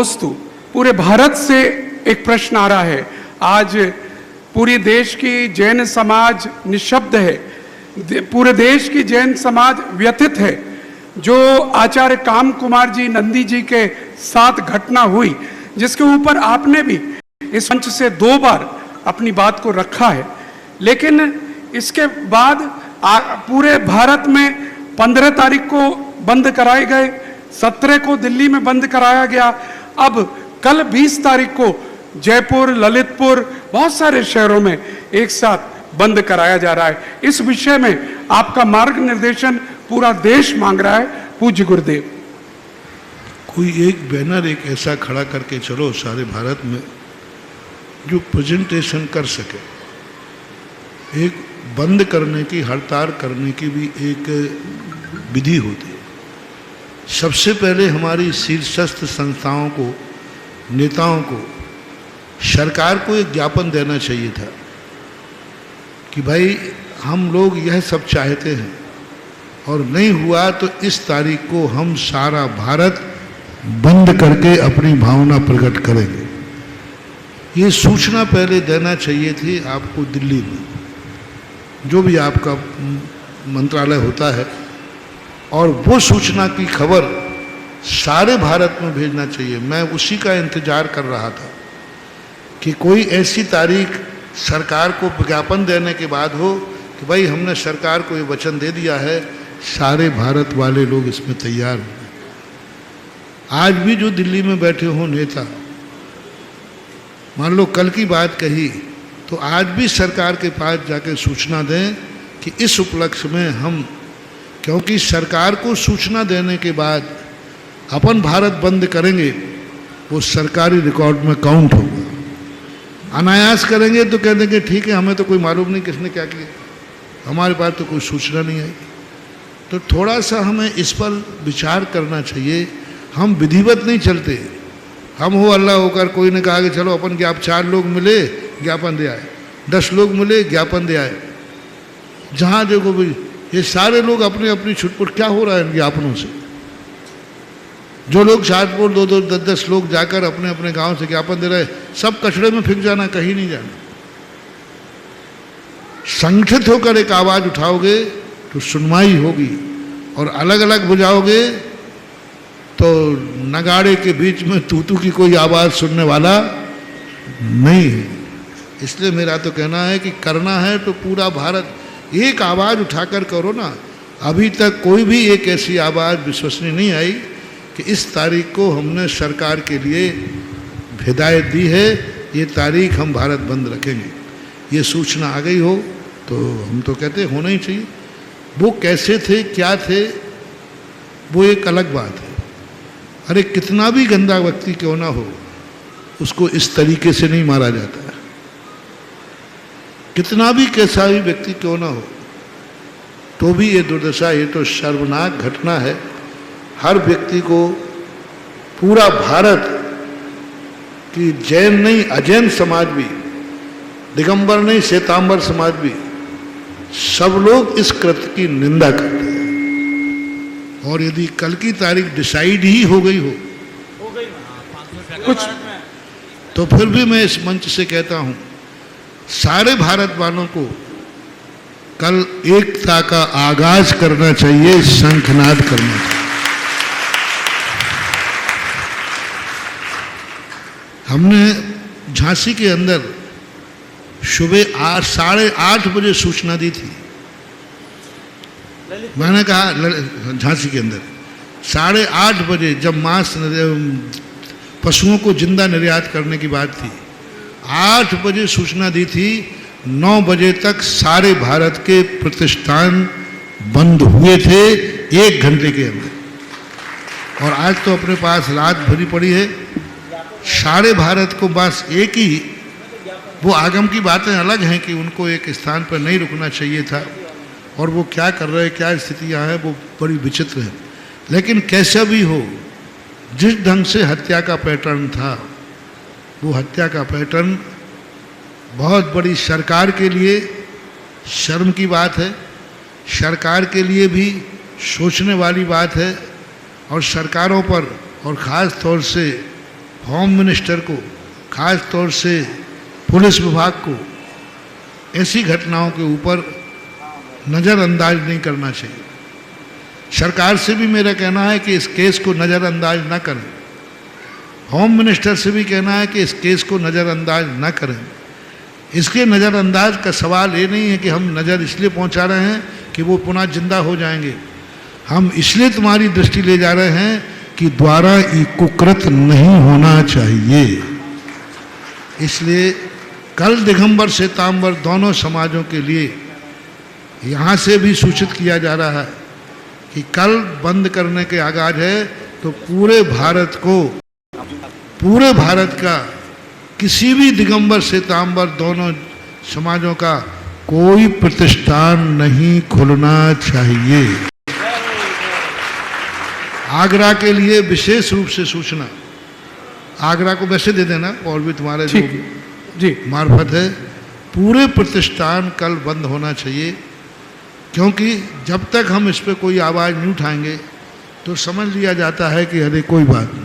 दोस्तों, पूरे भारत से एक प्रश्न आ रहा है। आज पूरी देश की जैन समाज निशब्द है, पूरे देश की जैन समाज व्यथित है। जो आचार्य काम कुमार जी नंदी जी के साथ घटना हुई, जिसके ऊपर आपने भी इस मंच से 2 बार अपनी बात को रखा है, लेकिन इसके बाद पूरे भारत में 15 तारीख को बंद कराए गए, 17 को दिल्ली में बंद कराया गया, अब कल 20 तारीख को जयपुर, ललितपुर, बहुत सारे शहरों में एक साथ बंद कराया जा रहा है। इस विषय में आपका मार्गनिर्देशन पूरा देश मांग रहा है। पूज्य गुरुदेव, कोई एक बैनर एक ऐसा खड़ा करके चलो सारे भारत में जो प्रेजेंटेशन कर सके। एक बंद करने की, हड़ताल करने की भी एक विधि होती है। सबसे पहले हमारी शीर्षस्थ संस्थाओं को, नेताओं को, सरकार को एक ज्ञापन देना चाहिए था कि भाई हम लोग यह सब चाहते हैं और नहीं हुआ तो इस तारीख को हम सारा भारत बंद करके अपनी भावना प्रकट करेंगे। ये सूचना पहले देना चाहिए थी आपको दिल्ली में, जो भी आपका मंत्रालय होता है, और वो सूचना की खबर सारे भारत में भेजना चाहिए। मैं उसी का इंतजार कर रहा था कि कोई ऐसी तारीख सरकार को विज्ञापन देने के बाद हो कि भाई हमने सरकार को ये वचन दे दिया है, सारे भारत वाले लोग इसमें तैयार हैं। आज भी जो दिल्ली में बैठे हो नेता, मान लो कल की बात कही तो आज भी सरकार के पास जाकर सूचना दें कि इस उपलक्ष्य में हम, क्योंकि सरकार को सूचना देने के बाद अपन भारत बंद करेंगे, वो सरकारी रिकॉर्ड में काउंट होगा। अनायास करेंगे तो कह देंगे ठीक है, हमें तो कोई मालूम नहीं किसने क्या किया, हमारे पास तो कोई सूचना नहीं आई। तो थोड़ा सा हमें इस पर विचार करना चाहिए। हम विधिवत नहीं चलते। हम हो अल्लाह होकर कोई ने कहा कि चलो अपन के आप 4 लोग मिले ज्ञापन दे आए, 10 लोग मिले ज्ञापन दे आए। जहाँ देखो भी ये सारे लोग अपनी अपनी छुटपुट, क्या हो रहा है इन ज्ञापनों से? जो लोग 4 2 10 लोग जाकर अपने अपने गांव से ज्ञापन दे रहे, सब कचड़े में फेंक जाना, कहीं नहीं जाना। संगठित होकर एक आवाज़ उठाओगे तो सुनवाई होगी, और अलग अलग बुझाओगे तो नगाड़े के बीच में तूतू की कोई आवाज़ सुनने वाला नहीं है। इसलिए मेरा तो कहना है कि करना है तो पूरा भारत एक आवाज़ उठाकर करो ना। अभी तक कोई भी एक ऐसी आवाज़ विश्वसनीय नहीं आई कि इस तारीख को हमने सरकार के लिए हिदायत दी है, ये तारीख हम भारत बंद रखेंगे। ये सूचना आ गई हो तो हम तो कहते होना ही चाहिए। वो कैसे थे, क्या थे, वो एक अलग बात है। अरे कितना भी गंदा व्यक्ति क्यों ना हो, उसको इस तरीके से नहीं मारा जाता है। कितना भी कैसा भी व्यक्ति क्यों ना हो, तो भी ये दुर्दशा, ये तो शर्मनाक घटना है। हर व्यक्ति को, पूरा भारत की जैन नहीं अजैन समाज भी, दिगंबर नहीं श्वेतांबर समाज भी, सब लोग इस कृत्य की निंदा करते हैं। और यदि कल की तारीख डिसाइड ही हो गई हो कुछ, तो फिर भी मैं इस मंच से कहता हूं, सारे भारत वालों को कल एकता का आगाज करना चाहिए, शंखनाद करना चाहिए। हमने झांसी के अंदर सुबह 8:30 बजे सूचना दी थी। मैंने कहा झांसी के अंदर 8:30 बजे जब मांस पशुओं को जिंदा निर्यात करने की बात थी, 8 बजे सूचना दी थी। 9 बजे तक सारे भारत के प्रतिष्ठान बंद हुए थे 1 घंटे के अंदर। और आज तो अपने पास रात भरी पड़ी है। सारे भारत को बस एक ही, वो आगम की बातें अलग हैं कि उनको एक स्थान पर नहीं रुकना चाहिए था, और वो क्या कर रहे हैं, क्या स्थितियाँ हैं, वो बड़ी विचित्र है। लेकिन कैसा भी हो, जिस ढंग से हत्या का पैटर्न था, वो हत्या का पैटर्न बहुत बड़ी सरकार के लिए शर्म की बात है, सरकार के लिए भी सोचने वाली बात है, और सरकारों पर और ख़ास तौर से होम मिनिस्टर को, खास तौर से पुलिस विभाग को ऐसी घटनाओं के ऊपर नज़रअंदाज नहीं करना चाहिए। सरकार से भी मेरा कहना है कि इस केस को नज़रअंदाज न करें। होम मिनिस्टर से भी कहना है कि इस केस को नज़रअंदाज न करें। इसके नज़रअंदाज का सवाल ये नहीं है कि हम नज़र इसलिए पहुंचा रहे हैं कि वो पुनः जिंदा हो जाएंगे। हम इसलिए तुम्हारी दृष्टि ले जा रहे हैं कि द्वारा कुकृत नहीं होना चाहिए। इसलिए कल दिगंबर श्वेतांबर दोनों समाजों के लिए यहाँ से भी सूचित किया जा रहा है कि कल बंद करने के आगाज है, तो पूरे भारत का किसी भी दिगंबर श्वेतांबर दोनों समाजों का कोई प्रतिष्ठान नहीं खुलना चाहिए। आगरा के लिए विशेष रूप से सूचना, आगरा को वैसे दे देना और भी तुम्हारे जो जी मार्फत है, पूरे प्रतिष्ठान कल बंद होना चाहिए। क्योंकि जब तक हम इस पर कोई आवाज़ नहीं उठाएंगे तो समझ लिया जाता है कि अरे कोई बात नहीं,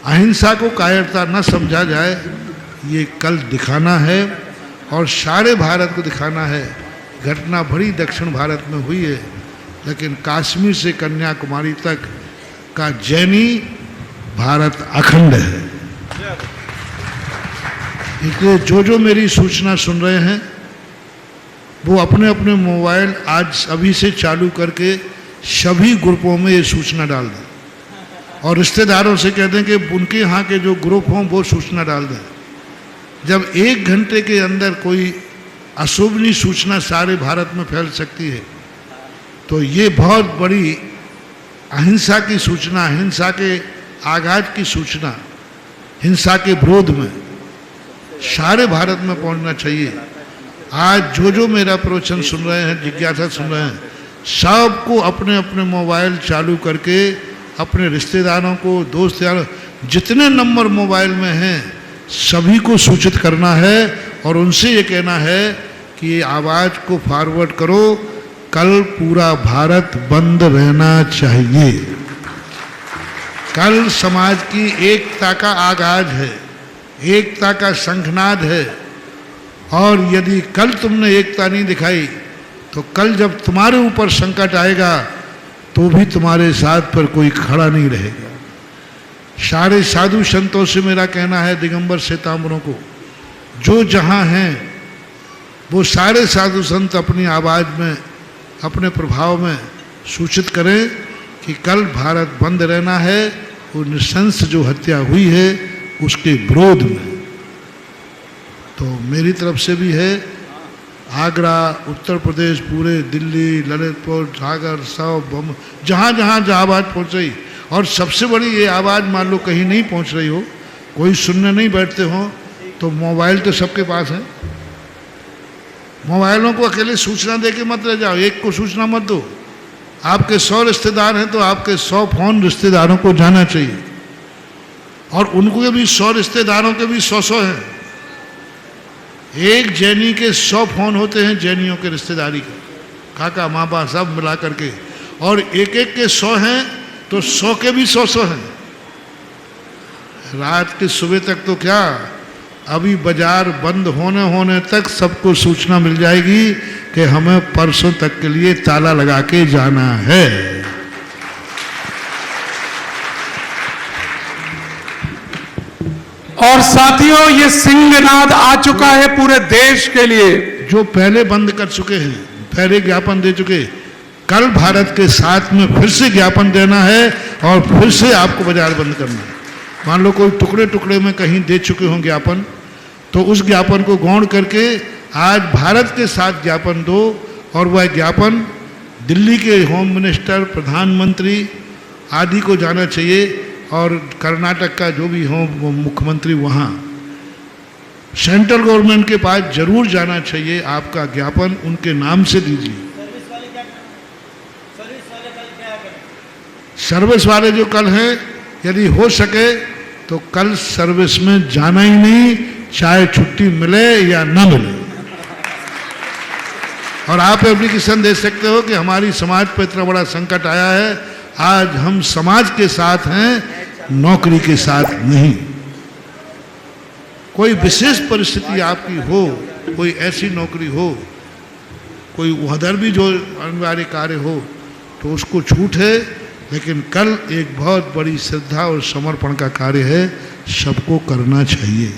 अहिंसा को कायरता न समझा जाए, ये कल दिखाना है और सारे भारत को दिखाना है। घटना बड़ी दक्षिण भारत में हुई है, लेकिन कश्मीर से कन्याकुमारी तक का जैनी भारत अखंड है। इसलिए जो मेरी सूचना सुन रहे हैं वो अपने अपने मोबाइल आज अभी से चालू करके सभी ग्रुपों में ये सूचना डाल दें और रिश्तेदारों से कह दें कि उनके यहाँ के जो ग्रुप हों वो सूचना डाल दें। जब 1 घंटे के अंदर कोई अशुभनीय सूचना सारे भारत में फैल सकती है, तो ये बहुत बड़ी अहिंसा की सूचना, हिंसा के आगाज की सूचना, हिंसा के विरोध में सारे भारत में पहुंचना चाहिए। आज जो मेरा प्रवचन सुन रहे हैं, जिज्ञासा सुन रहे हैं, सबको अपने अपने मोबाइल चालू करके अपने रिश्तेदारों को, दोस्त यार जितने नंबर मोबाइल में हैं सभी को सूचित करना है और उनसे ये कहना है कि ये आवाज़ को फॉरवर्ड करो, कल पूरा भारत बंद रहना चाहिए। कल समाज की एकता का आगाज है, एकता का शंखनाद है, और यदि कल तुमने एकता नहीं दिखाई तो कल जब तुम्हारे ऊपर संकट आएगा तो भी तुम्हारे साथ पर कोई खड़ा नहीं रहेगा। सारे साधु संतों से मेरा कहना है, दिगंबर श्वेतांबरों को, जो जहाँ हैं वो सारे साधु संत अपनी आवाज़ में, अपने प्रभाव में सूचित करें कि कल भारत बंद रहना है। वो नृशंस जो हत्या हुई है उसके विरोध में। तो मेरी तरफ से भी है, आगरा, उत्तर प्रदेश, पूरे दिल्ली, ललितपुर, सागर, सब जहाँ जहाँ आवाज़ पहुँच रही, और सबसे बड़ी ये आवाज़ मान लो कहीं नहीं पहुँच रही हो, कोई सुनने नहीं बैठते हो, तो मोबाइल तो सबके पास है। मोबाइलों को अकेले सूचना दे के मत रह जाओ, एक को सूचना मत दो। आपके 100 रिश्तेदार हैं तो आपके 100 फोन रिश्तेदारों को जाना चाहिए, और उनको भी 100 रिश्तेदारों के भी 100 हैं। एक जैनी के 100 फोन होते हैं जैनियों के रिश्तेदारी के, काका मामा सब मिला करके, और एक एक के 100 हैं तो 100 के भी 100 हैं। रात के सुबह तक तो क्या, अभी बाजार बंद होने तक सबको सूचना मिल जाएगी कि हमें परसों तक के लिए ताला लगा के जाना है। और साथियों, ये सिंहनाद आ चुका है पूरे देश के लिए। जो पहले बंद कर चुके हैं, पहले ज्ञापन दे चुके, कल भारत के साथ में फिर से ज्ञापन देना है और फिर से आपको बाजार बंद करना है। मान लो कोई टुकड़े टुकड़े में कहीं दे चुके हों ज्ञापन, तो उस ज्ञापन को गौण करके आज भारत के साथ ज्ञापन दो, और वह ज्ञापन दिल्ली के होम मिनिस्टर, प्रधानमंत्री आदि को जाना चाहिए, और कर्नाटक का जो भी हो वो मुख्यमंत्री, वहाँ सेंट्रल गवर्नमेंट के पास जरूर जाना चाहिए। आपका ज्ञापन उनके नाम से दीजिए। सर्विस वाले जो कल हैं, यदि हो सके तो कल सर्विस में जाना ही नहीं, चाहे छुट्टी मिले या न मिले। और आप एप्लीकेशन दे सकते हो कि हमारी समाज पर इतना बड़ा संकट आया है, आज हम समाज के साथ हैं, नौकरी के साथ नहीं। कोई विशेष परिस्थिति आपकी हो, कोई ऐसी नौकरी हो, कोई उधर भी जो अनिवार्य कार्य हो, तो उसको छूट है। लेकिन कल एक बहुत बड़ी श्रद्धा और समर्पण का कार्य है, सबको करना चाहिए।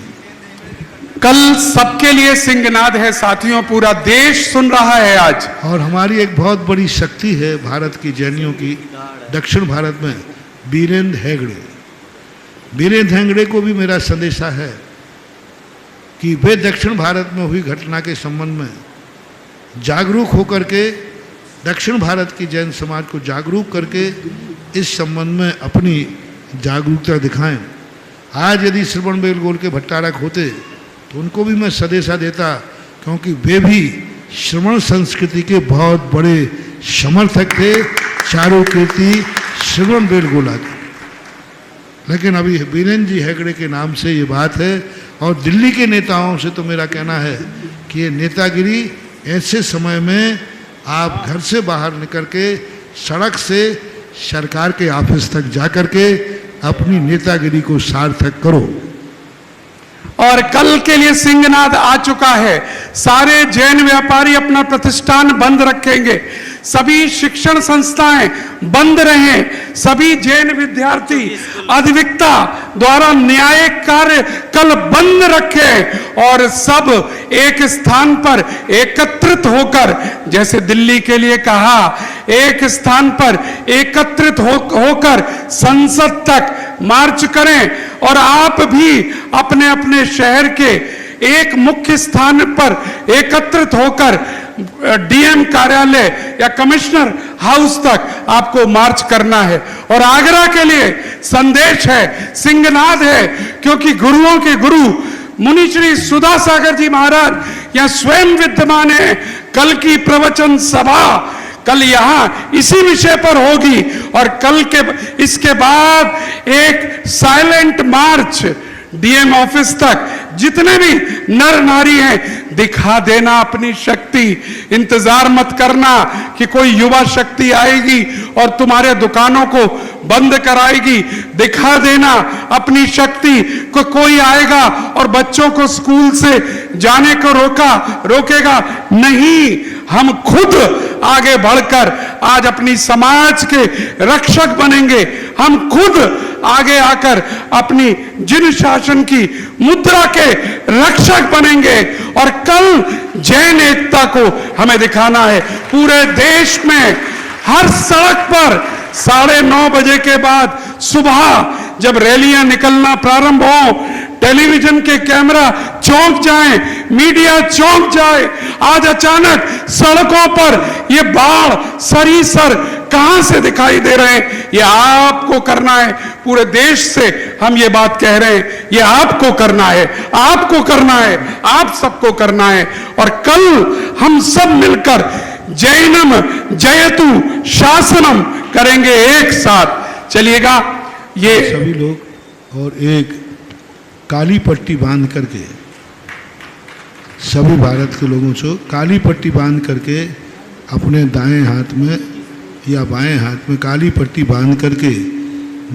कल सबके लिए सिंहनाद है साथियों, पूरा देश सुन रहा है आज। और हमारी एक बहुत बड़ी शक्ति है भारत की जैनियों की दक्षिण भारत में, बीरेंद्र हेगड़े। बीरेंद्र हेगड़े को भी मेरा संदेशा है कि वे दक्षिण भारत में हुई घटना के संबंध में जागरूक होकर के, दक्षिण भारत की जैन समाज को जागरूक करके इस संबंध में अपनी जागरूकता दिखाएं। आज यदि श्रवण बेलगोल के भट्टारक होते तो उनको भी मैं संदेशा देता, क्योंकि वे भी श्रवण संस्कृति के बहुत बड़े समर्थक थे, चारों कीर्ति श्रवण बेलगोला के। लेकिन अभी बीरेंद्र जी हेगड़े के नाम से ये बात है। और दिल्ली के नेताओं से तो मेरा कहना है कि ये नेतागिरी ऐसे समय में आप घर से बाहर निकल के सड़क से सरकार के ऑफिस तक जा कर के अपनी नेतागिरी को सार्थक करो। और कल के लिए सिंहनाद आ चुका है। सारे जैन व्यापारी अपना प्रतिष्ठान बंद रखेंगे, सभी शिक्षण संस्थाएं बंद रहें, सभी जैन विद्यार्थी अधिवक्ता द्वारा न्यायिक कार्य कल बंद रखें और सब एक स्थान पर एकत्रित होकर, जैसे दिल्ली के लिए कहा, एक स्थान पर एकत्रित होकर संसद तक मार्च करें। और आप भी अपने अपने शहर के एक मुख्य स्थान पर एकत्रित होकर डीएम कार्यालय या कमिश्नर हाउस तक आपको मार्च करना है। और आगरा के लिए संदेश है, सिंहनाद है, क्योंकि गुरुओं के गुरु मुनि श्री सुधा सागर जी महाराज यहाँ स्वयं विद्यमान है। कल की प्रवचन सभा कल यहाँ इसी विषय पर होगी और कल के इसके बाद एक साइलेंट मार्च डीएम ऑफिस तक, जितने भी नर नारी हैं दिखा देना अपनी शक्ति। इंतजार मत करना कि कोई युवा शक्ति आएगी और तुम्हारे दुकानों को बंद कराएगी। दिखा देना अपनी शक्ति को, कोई आएगा और बच्चों को स्कूल से जाने को रोकेगा नहीं। हम खुद आगे बढ़कर आज अपनी समाज के रक्षक बनेंगे। हम खुद आगे आकर अपनी जिन शासन की मुद्रा के रक्षक बनेंगे और कल जैन एकता को हमें दिखाना है। पूरे देश में हर सड़क पर 9:30 बजे के बाद सुबह जब रैलियां निकलना प्रारंभ हो, टेलीविजन के कैमरा चौंक जाए, मीडिया चौंक जाए। आज अचानक सड़कों पर ये बाढ़ सरीसर कहां से दिखाई दे रहे हैं, ये आपको करना है। पूरे देश से हम ये बात कह रहे हैं, ये आपको करना है, आपको करना है, आप सबको करना है। और कल हम सब मिलकर जैनम जयतु शासनम करेंगे एक साथ। चलिएगा, ये सभी लोग और एक काली पट्टी बांध करके, सभी भारत के लोगों से काली पट्टी बांध करके अपने दाएं हाथ में या बाएं हाथ में काली पट्टी बांध करके,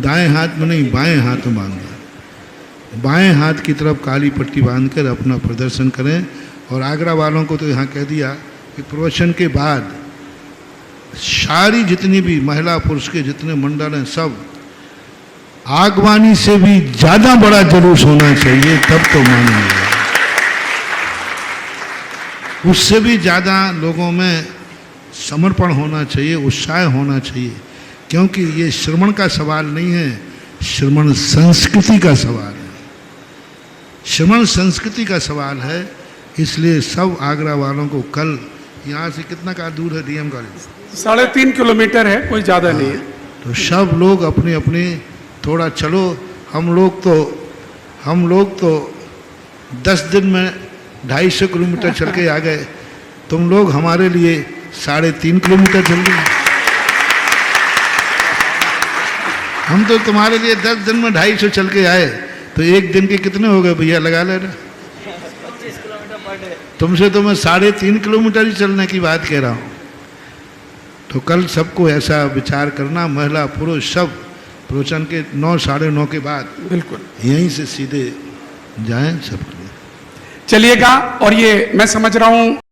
दाएं हाथ में नहीं बाएं हाथ में बांधना, बाएं हाथ की तरफ काली पट्टी बांध कर अपना प्रदर्शन करें। और आगरा वालों को तो यहाँ कह दिया कि प्रवचन के बाद सारी जितनी भी महिला पुरुष के जितने मंडल हैं, सब आगवानी से भी ज्यादा बड़ा जुलूस होना चाहिए, तब तो मानेंगे। उससे भी ज़्यादा लोगों में समर्पण होना चाहिए, उत्साह होना चाहिए, क्योंकि ये श्रवण का सवाल नहीं है, श्रवण संस्कृति का सवाल है, श्रवण संस्कृति का सवाल है। इसलिए सब आगरा वालों को कल, यहाँ से कितना का दूर है डीएम कॉलेज? 3.5 किलोमीटर है, कोई ज़्यादा नहीं है। तो सब लोग अपने अपने थोड़ा चलो। हम लोग तो 10 दिन में 250 किलोमीटर चल के आ गए, तुम लोग हमारे लिए 3.5 किलोमीटर चल गए। हम तो तुम्हारे लिए 10 दिन में 250 चल के आए, तो एक दिन के कितने हो गए भैया, लगा लेना। 25 किलोमीटर पर डे। तुमसे तो मैं 3.5 किलोमीटर ही चलने की बात कह रहा हूँ। तो कल सबको ऐसा विचार करना, महिला पुरुष सब प्रवचन के 9 साढ़े 9 के बाद बिल्कुल यहीं से सीधे जाएं सब। चलिएगा। और ये मैं समझ रहा हूं